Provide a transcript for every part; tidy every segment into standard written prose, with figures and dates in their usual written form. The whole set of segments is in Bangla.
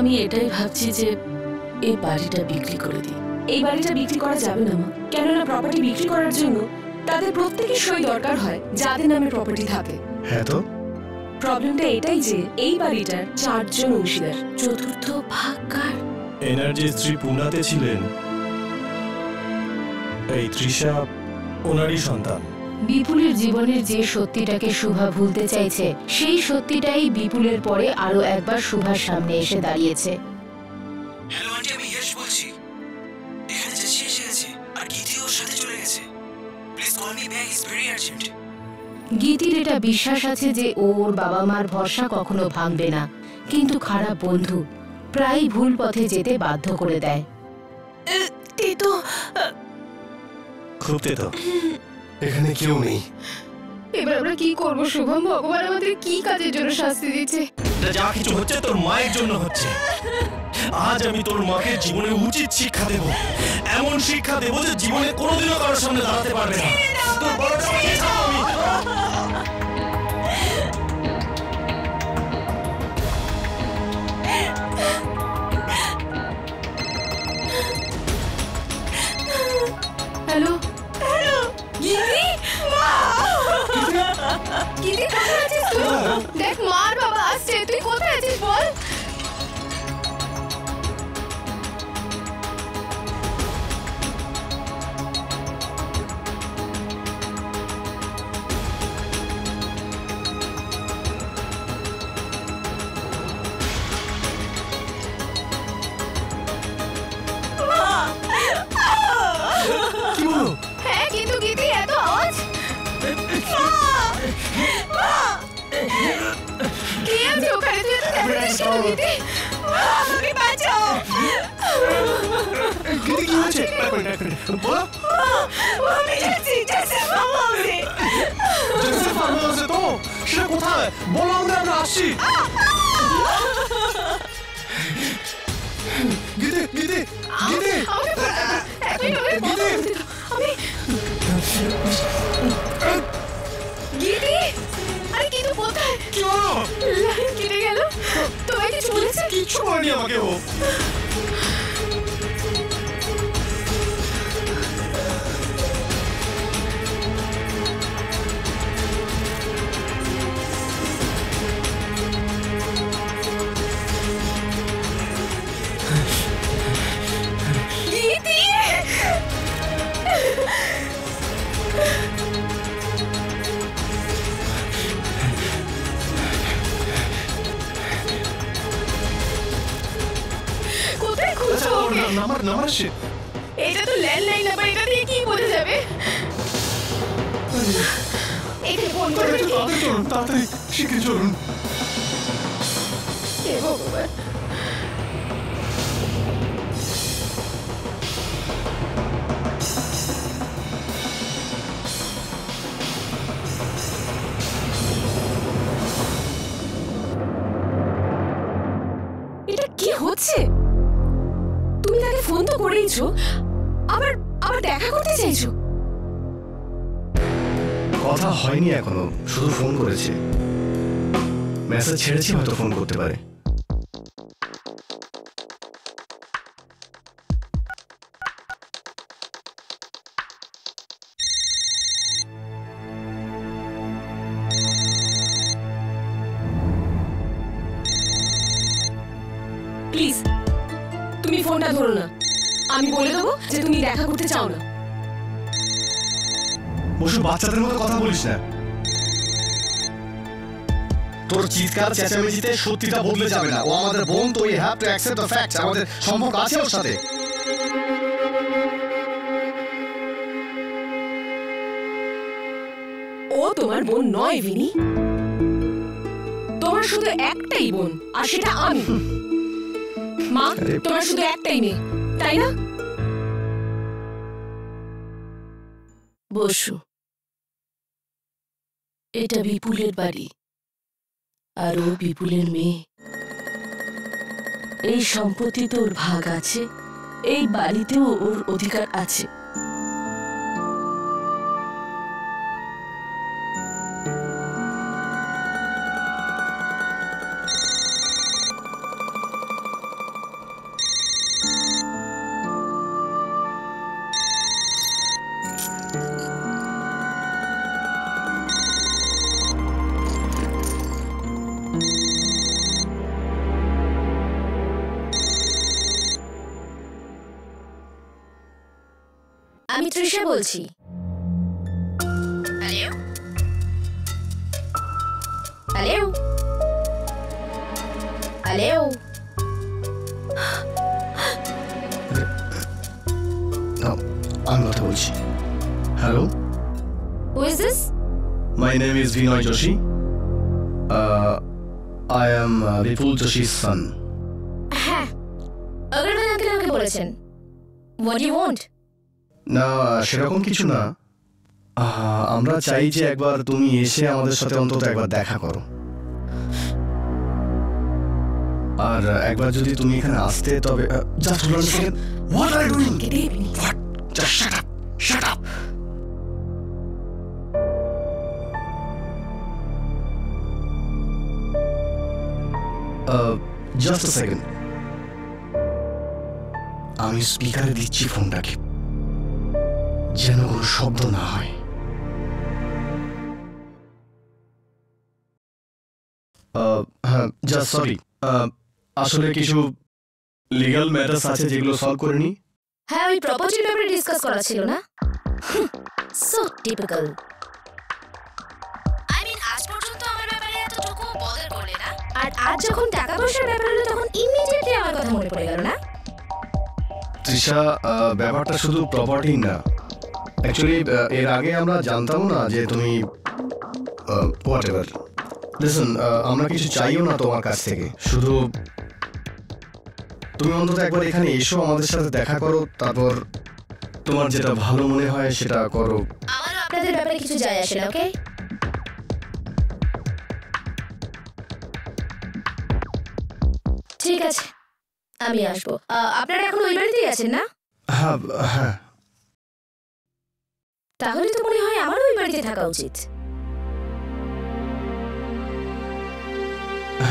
আমি এটাই ভাবছি যে এই বাড়িটা বিক্রি করে দিই। এই বাড়িটা বিক্রি করা যাবে না মা, কেননা প্রপার্টি বিক্রি করার জন্য তাদের প্রত্যেকের সই দরকার হয় যাদের নামে প্রপার্টি থাকে। হ্যাঁ তো প্রবলেমটা এটাই যে এই বাড়িটার 4 জন অংশীদার। চতুর্থ ভাগ কার? এনার্জির স্ত্রী পূর্ণাতে ছিলেন, এই তৃষা ওনারই সন্তান। বিপুলের জীবনের যে সত্যিটাকে শুভা ভুলতে চাইছে, সেই সত্যিটাই বিপুলের পরে আরো একবার শুভার সামনে এসে দাঁড়িয়েছে। হ্যালো আন্টি, আমি ইয়েশ বলছি। এখানে জেসি এসে গেছে আর গীতি ওর সাথে চলে গেছে। Please call me back, it's very urgent. গীতির এটা বিশ্বাস আছে যে ওর বাবা মার ভরসা কখনো ভাঙবে না, কিন্তু খারাপ বন্ধু প্রায় ভুল পথে যেতে বাধ্য করে দেয়। তেতো, খুব তেতো। এখানে কেউ নেই। এবার আমরা কি করব শুভম? ভগবান আমাদের কি কাজের জন্য শাস্তি দিচ্ছে? যা কিছু হচ্ছে তোর মায়ের জন্য হচ্ছে। আজ আমি তোর মাকে জীবনে উচিত শিক্ষা দেব, এমন শিক্ষা দেব যে জীবনে কোনোদিনও কারোর সামনে দাঁড়াতে পারবে না। তোর বড়টা বাঁচিয়েছিলাম আমি। হ্যালো হ্যালো গীতি, মা! গীতি, কোথায় আছিস তুই? দেখ মার বাবা আসছে, তুই কোথায় আছিস বল? হ্যাঁ, কিন্তু গীতি এত আওয়াজ কি আছে ওখানে? তুই তো দেখছিস কেন গীতি? আমাকে বাঁচাও! গীতি কি হয়েছে? বলো। আমি যাচ্ছি জেসির ফার্ম হাউসে। জেসির ফার্ম হাউসে তো? সে কোথায়? বলো আমাদের, আমরা আসছি। গীতি, গীতি, গীতি, গীতি, আরে কিন্তু কোথায়? কি হলো? লাইন কেটে গেল। তোমায় কিছু বলেছে? কিচ্ছু বলেনি আমাকে ও। গীতি, কোথায় খুঁজছো ওকে? নাম্বার আসছে। এটা তো ল্যান্ডলাইন নাম্বার, এটা দিয়ে কি বোঝা যাবে? একে ফোন করে দেখি। তাড়াতাড়ি চলুন, তাড়াতাড়ি শিখে চলুন। হে ভগবান। এটা কি হচ্ছে? তুমি তাকে ফোন তো করেইছো, আবার আবার দেখা করতে চাইছো? কথা হয়নি এখনো, শুধু ফোন করেছে। মেসেজ ছেড়েছি, হয়তো ফোন করতে পারে। প্লিজ তুমি ফোনটা ধরো না, আমি বলে দেবো যে তুমি দেখা করতে চাও না। বসু, বাচ্চাদের মতো কথা বলিস না। তোর চিৎকার চেঁচামেচিতে সত্যিটা বদলে যাবে না। ও আমাদের বোন, তো you have to accept the facts. আমাদের সম্পর্ক আছে ওর সাথে। ও তোমার বোন নয় ভিনি, তোমার শুধু একটাই বোন, আর সেটা আমি। মা, তোমার শুধু একটাই মেয়ে, তাই না? বসু, এটা বিপুলের বাড়ি, আর ও বিপুলের মেয়ে। এই সম্পত্তিতে ওর ভাগ আছে, এই বাড়িতেও ওর অধিকার আছে। আমি তৃষা বলছি। Hello hello hello. আমি কথা বলছি। Hello, who is this? My name is ভিনয় Joshi. I am Vipul Joshi's son. হ্যাঁ, অগ্রওয়াল আঙ্কেল আমাকে বলেছেন। What do you want? না, সেরকম কিছু না। আমরা চাই যে একবার তুমি এসে আমাদের সাথে অন্তত একবার দেখা করো। আর একবার যদি তুমি এখানে আসতে তবে just hold on a second. What are you doing? What? Just shut up. Shut up. Just a second. আমি স্পিকারে দিচ্ছি ফোনটাকে, যেন কোনো শব্দ না হয়। হ্যাঁ, জাস্ট সরি, আসলে কিছু লিগ্যাল ম্যাটার্স আছে যেগুলো সলভ করে নি। হ্যাঁ, ওই প্রপার্টির ব্যাপারে ডিসকাস করা ছিল না? So typical. আই মিন, আজ পর্যন্ত আমার ব্যাপারে এতটুকু বদার করলে না, আর আজ যখন টাকা পয়সার ব্যাপার হলো তখন ইমিডিয়েটলি আমার কথা মনে পড়ে গেল না? তৃষা, ব্যাপারটা শুধু প্রপার্টি না। অ্যাকচুয়ালি এর আগে আমরা জানতাম না যে তুমি হোয়াট এভার। লিসন, আমরা কিছু চাইও না তোমার কাছ থেকে, শুধু তুমি অন্তত একবার এখানে এসো, আমাদের সাথে দেখা করো, তারপর তোমার যেটা ভালো মনে হয় সেটা করো। আমারও আপনাদের ব্যাপারে কিছু যায় আসে না, ওকে? ঠিক আছে, আমি আসবো। আপনারা এখন ওই বাড়িতেই আছেন না? হ্যাঁ হ্যাঁ। তাহলে তো মনে হয় আমারও ওই বাড়িতে থাকা উচিত।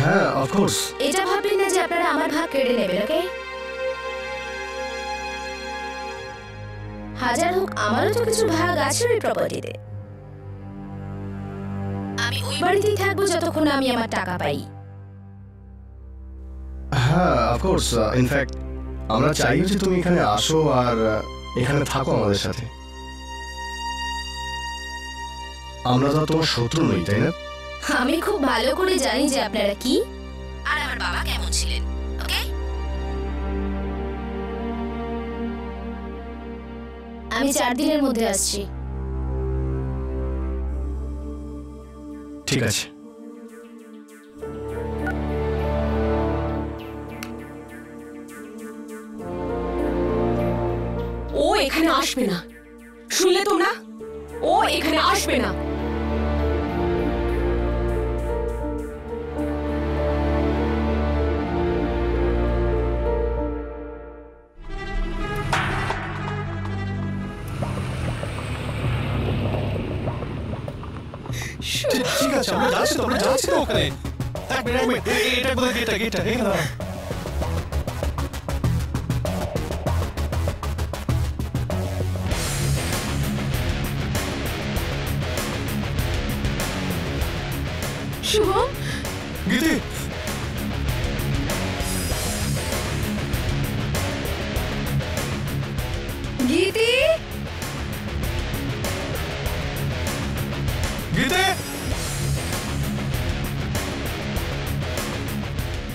হ্যাঁ, অফকোর্স। এটা ভাববেন না যে আপনারা আমার ভাগ কেড়ে নেবেন, ওকে? হাজার হোক, আমারও তো কিছু ভাগ আছে ওই প্রপার্টিতে। আমি ওই বাড়িতেই থাকবো যতক্ষণ আমি আমার টাকা পাই। হ্যাঁ, অফকোর্স। ইনফ্যাক্ট আমরা চাই যে তুমি এখানে আসো আর এখানে থাকো আমাদের সাথে। আমরা তো তোমার শত্রু নই, তাই না? আমি খুব ভালো করে জানি যে আপনারা কি আর আমার বাবা কেমন ছিলেন, ওকে? আমি 4 দিনের মধ্যে আসছি। ঠিক আছে। ও এখানে আসবে না, শুনলে তোমরা? ও এখানে আসবে না। ঠিক আছে, আমরা যাচ্ছি তো ওখানে। এক মিনিট, এটা কোথায়? গেটটা এখানে। শুভম, গীতি, গীতি, গীতি,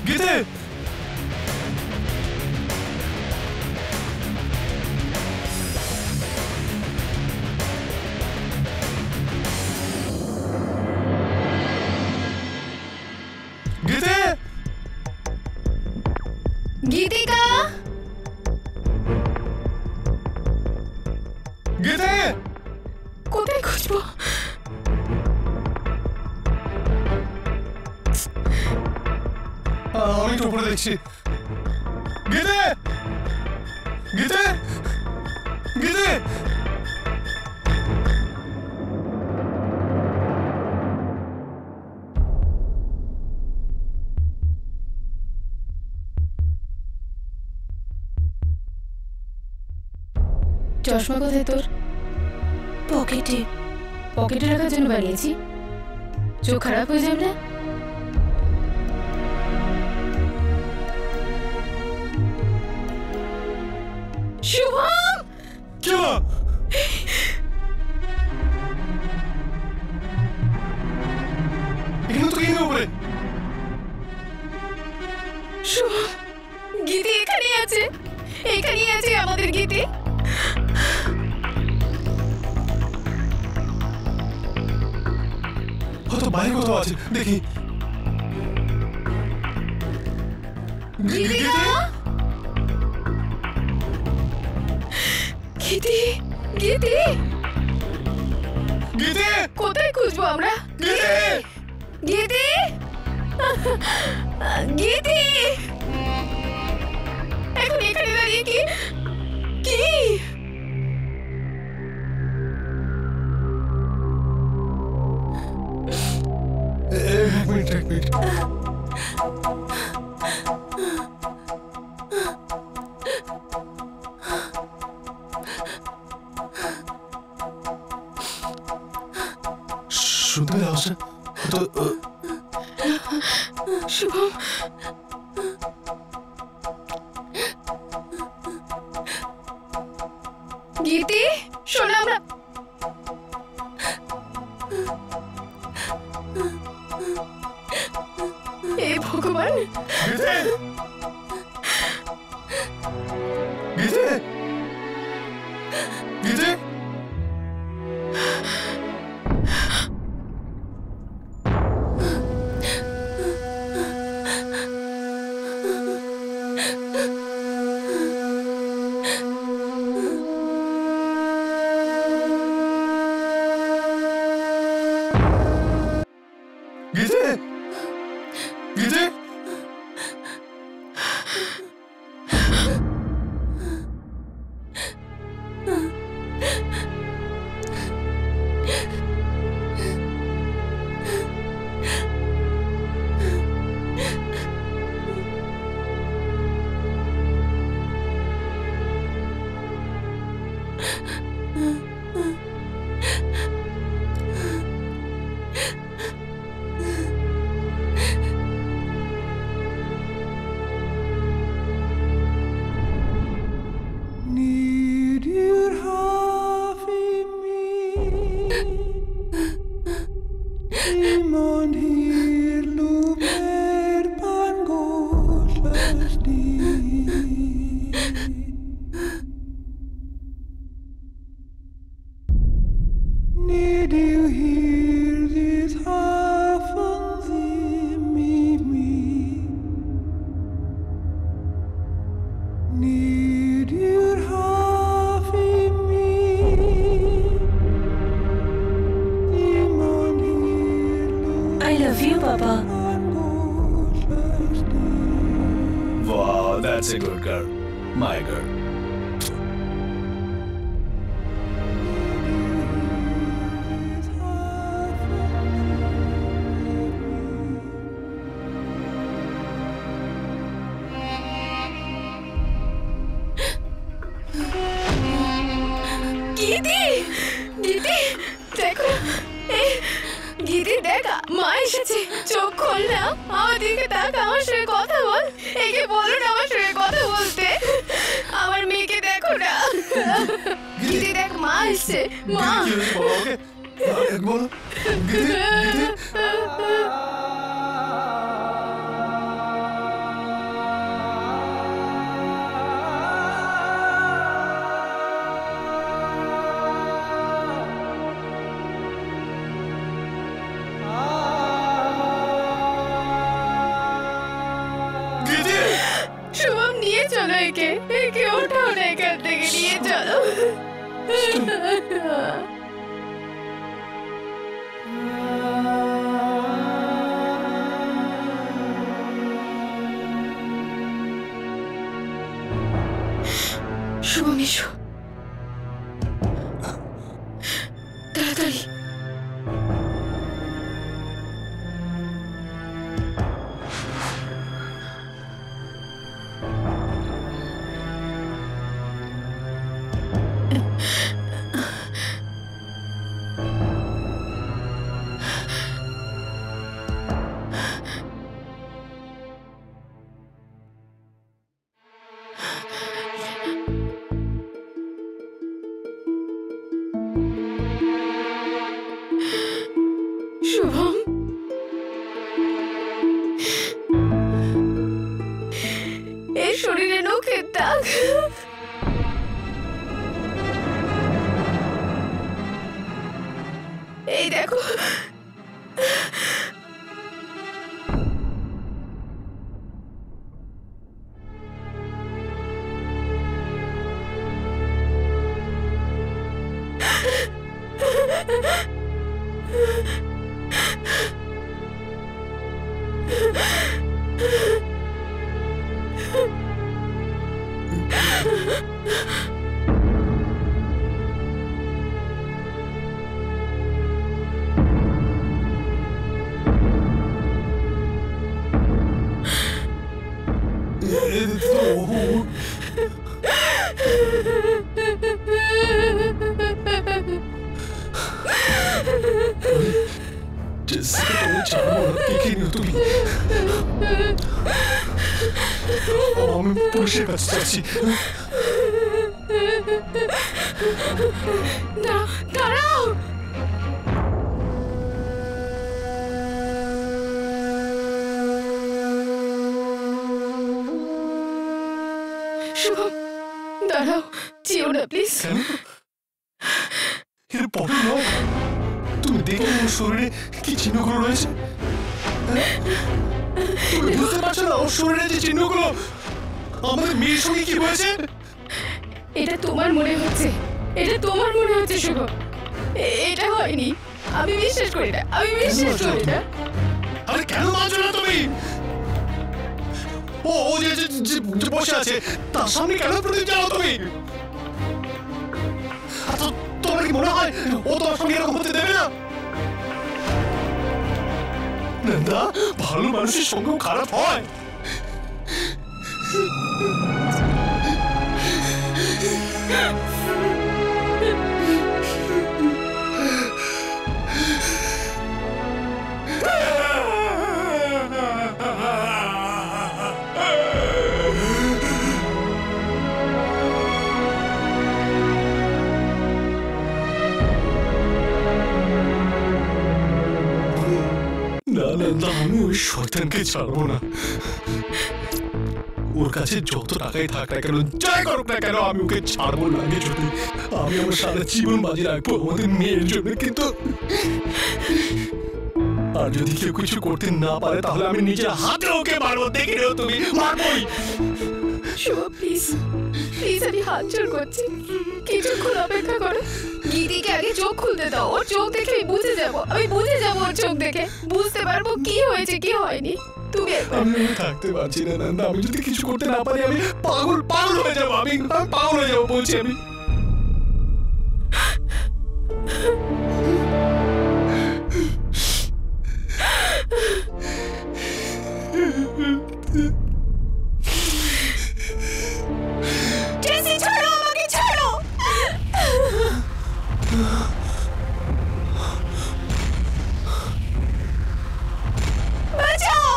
গীতি। গীতিকা, গীতি, কোথায় খুঁজবো? আমি তো উপরে দেখছি। গীতি, গীতি, গীতি। চশমা কোথায় তোর? পকেটে। পকেটে রাখার জন্য বানিয়েছি, চোখ খারাপ হয়ে যাবে না? শুভম, কি হলো? বাইরে কোথাও আছে, দেখি। গীতি গীতি গীতি, কোথায় খুঁজবো আমরা? গীতি, গীতি গীতি এখন এখানে দাঁড়িয়ে কি কি এক মিনিট। শুনতে পাচ্ছ তো? শুভম, গীতি শোনো, আমরা হে ভগবান, গীতি, গীতি, গীতি, গীতি, Need you hear this hafen sie mit mir? Need you have in me? Niemand hier I love you, Papa. Wow, that's a good girl. My girl. গীতি গীতি দেখো, গীতি দেখা, মা এসেছে। চোখ খোল না, আমার দিকে তাকা, আমার সঙ্গে কথা বল। একে বলো না আমার সঙ্গে কথা বলতে। আমার মেয়েকে দেখো না। গীতি দেখ, মা এসছে। মা কি হয়েছে বলো ওকে? বলো। গীতি, গীতি। শুভম, নিয়ে চলো একে। একে ওঠাও না এখান থেকে, নিয়ে চলো। শুভম এসো তাড়াতাড়ি। শুভম, এই শরীরে নখের দাগ। এই দেখো, জেসিকা, তুমি ছাড়বো না, দেখে নিও তুমি। আমি পুলিশের কাছে যাচ্ছি। দাঁড়াও। শুভম, দাঁড়াও, যেও না প্লিজ। এর পরে নয়, তুমি দেখে ওর শরীরে কি চিহ্নগুলো রয়েছে? তুমি বুঝতে পারছো না ওর শরীরে যে চিহ্নগুলো আমাদের মেয়ের সঙ্গে কি হয়েছে? এটা তোমার মনে হচ্ছে, এটা তোমার মনে হচ্ছে শুভম, এটা হয়নি। আমি বিশ্বাস করি না, আমি বিশ্বাস করি না। আরে কেন মানছো না তুমি? ও যে বসে আছে তার সামনে কেন প্রদীপ জ্বালাও তুমি? তোমার কি মনে হয় ও তোমার সঙ্গে এরকম হতে দেবে না? নন্দা, ভালো মানুষের সঙ্গেও খারাপ হয়। না, আমি ওই শয়তানকে ছাড়বো না। ওর কাছে যত টাকাই থাক না কেন, যাই করুক না কেন, আমি ওকে ছাড়বো না। যদি আমি আমার সারা জীবন বাজি রাখবো আমাদের মেয়ের জন্য, কিন্তু আর যদি কেউ কিছু করতে না পারে তাহলে আমি নিজের হাতে ওকে মারবো। দেখে নিও তুমি, মারবোই। শুভ, প্লিজ প্লিজ, আমি হাত জোর করছি, কিছুক্ষণ অপেক্ষা করো। গিদিকে আগে চোখ খুলতে দাও, ওর চোখ দেখে আমি বুঝে যাবো ওর চোখ দেখে বুঝতে পারবো কি হয়েছে কি হয়নি। তুমি আমি থাকতে পারছি না নন্দা, আমি যদি কিছু করতে না পারি আমি পাগল হয়ে যাবো। আমি পাগল হয়ে যাবো বলছি আমি। জেসি, ছাড়ো আমাকে, ছাড়ো। বাঁচাও,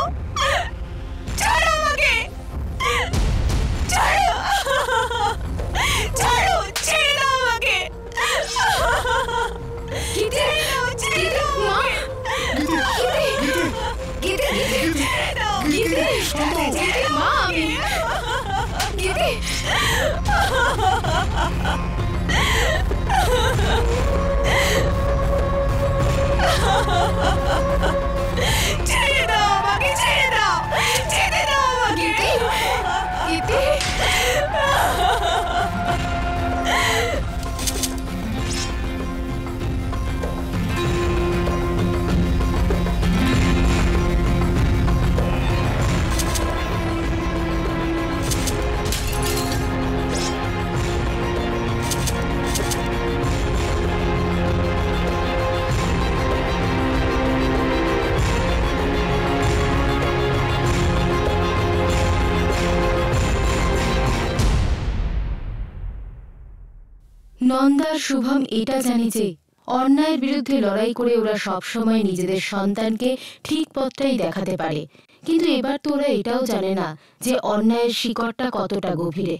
ছাড়ো আমাকে, ছাড়ো, ছাড়ো, ছেড়ে দাও আমাকে। গিদি, ছেড়ে দাও মা। গিদি, ছেড়ে দাও। গিদি, মা, আমি গিদি। ছেড়ে দাও আমাকে, ছেড়ে দাও, ছেড়ে দাও আমাকে। গিদি, নন্দা আর শুভম এটা জানে যে অন্যায়ের বিরুদ্ধে লড়াই করে ওরা সবসময় নিজেদের সন্তানকে ঠিক পথটাই দেখাতে পারে, কিন্তু এবার তো ওরা এটাও জানে না যে অন্যায়ের শিকড়টা কতটা গভীরে।